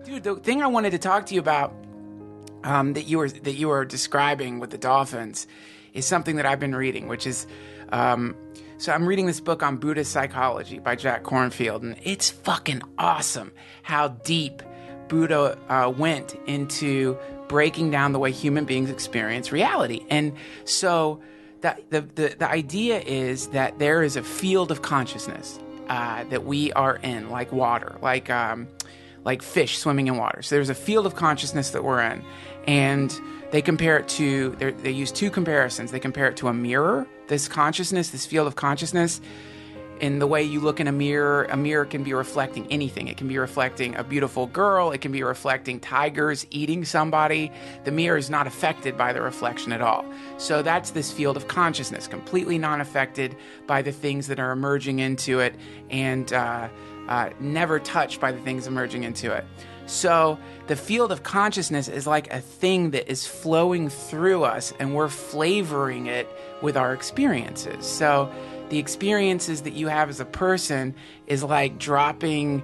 Dude, the thing I wanted to talk to you about that you were describing with the dolphins is something that I've been reading, which is so I'm reading this book on Buddhist psychology by Jack Kornfield, and it's fucking awesome how deep Buddha went into breaking down the way human beings experience reality. And so the idea is that there is a field of consciousness that we are in, like water, like fish swimming in water. So there's a field of consciousness that we're in, and they compare it to, they use two comparisons. They compare it to a mirror, this consciousness, this field of consciousness. In the way you look in a mirror can be reflecting anything. It can be reflecting a beautiful girl. It can be reflecting tigers eating somebody. The mirror is not affected by the reflection at all. So that's this field of consciousness, completely non-affected by the things that are emerging into it, and never touched by the things emerging into it. So the field of consciousness is like a thing that is flowing through us, and we're flavoring it with our experiences. So the experiences that you have as a person is like dropping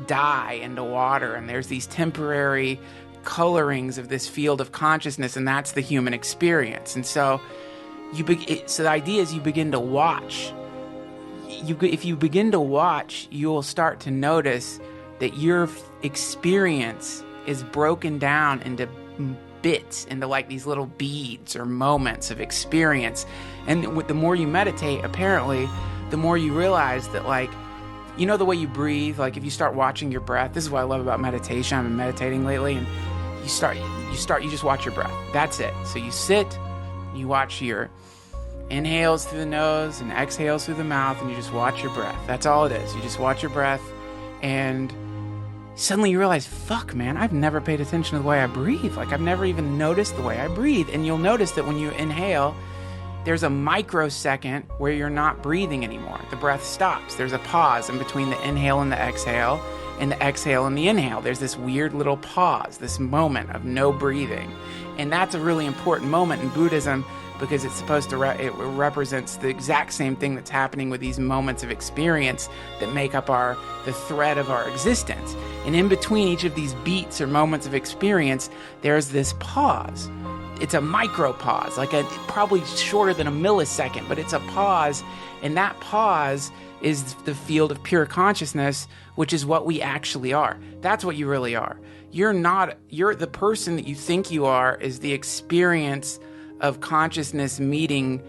dye into water, and there's these temporary colorings of this field of consciousness, and that's the human experience. And so so the idea is you begin to watch. If you begin to watch, you'll start to notice that your experience is broken down into bits, into like these little beads or moments of experience. And the more you meditate, apparently, the more you realize that, like, you know, the way you breathe, like if you start watching your breath, this is what I love about meditation. I've been meditating lately, and you just watch your breath. That's it. So you sit, you watch your inhales through the nose and exhales through the mouth, and you just watch your breath. That's all it is. You just watch your breath, and suddenly you realize, fuck, man, I've never paid attention to the way I breathe. Like, I've never even noticed the way I breathe. And you'll notice that when you inhale, there's a microsecond where you're not breathing anymore. The breath stops. There's a pause in between the inhale and the exhale and the inhale. There's this weird little pause, this moment of no breathing. And that's a really important moment in Buddhism, because it's supposed to it represents the exact same thing that's happening with these moments of experience that make up the thread of our existence. And in between each of these beats or moments of experience, there's this pause. It's a micro pause, like probably shorter than a millisecond, but it's a pause, and that pause is the field of pure consciousness, which is what we actually are. That's what you really are. You're the person that you think you are is the experience of consciousness meeting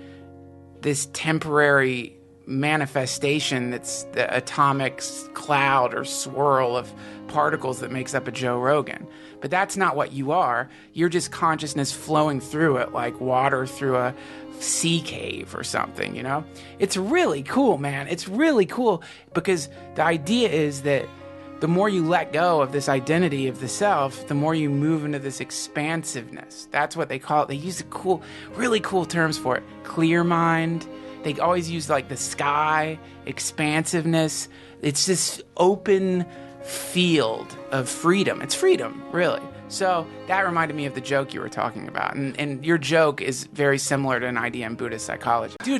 this temporary manifestation that's the atomic cloud or swirl of particles that makes up a Joe Rogan. But that's not what you are. You're just consciousness flowing through it like water through a sea cave or something, you know? It's really cool, man. It's really cool, because the idea is that the more you let go of this identity of the self, the more you move into this expansiveness. That's what they call it. They use really cool terms for it. Clear mind. They always use like the sky, expansiveness. It's this open field of freedom. It's freedom, really. So that reminded me of the joke you were talking about. And your joke is very similar to an idea in Buddhist psychology. Dude,